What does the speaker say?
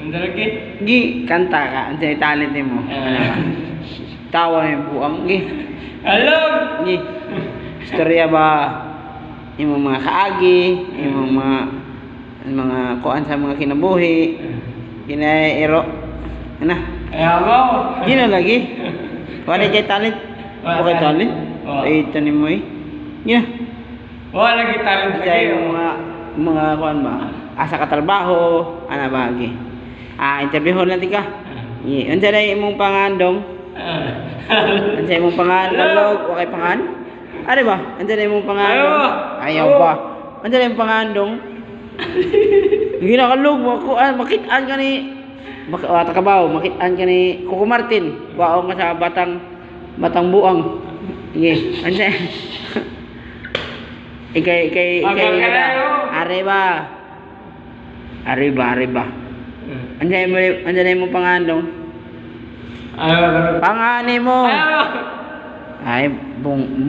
Ang lagi. Gi, kanta ka. Ang sa'yo talent mo. Ano ba? Tawa yung buang. Gi. Hello! Gi. Istorya ba? Yung mga kaagi, yung mga kuan sa mga kinabuhi. Kinairo. Ano? Ayaw mo. Gino lagi. Wala kay talent. Wala. Okay talent. Oo. Ay tanim mo eh. Gino. Wala lagi talent lagi. Kaya yung mga kuan ba? Asa ka trabaho, ana ba gi. Interview natin ka. Unsa na imong pangandong? Unsa imong pangandong? Okay pangan? Ano ba? Unsa na imong pangandong? Ayaw ba? Unsa na imong pangandong? Ginakalog mo ko makit-an ka ni Takabaw, makit-an ka ni Coco Martin. Waong ka sa batang buang. Sige, unsa? Ikay Arriba. Andiyan mo pangandong. Ayaw. Pangani mo. Ayaw. Ay, bung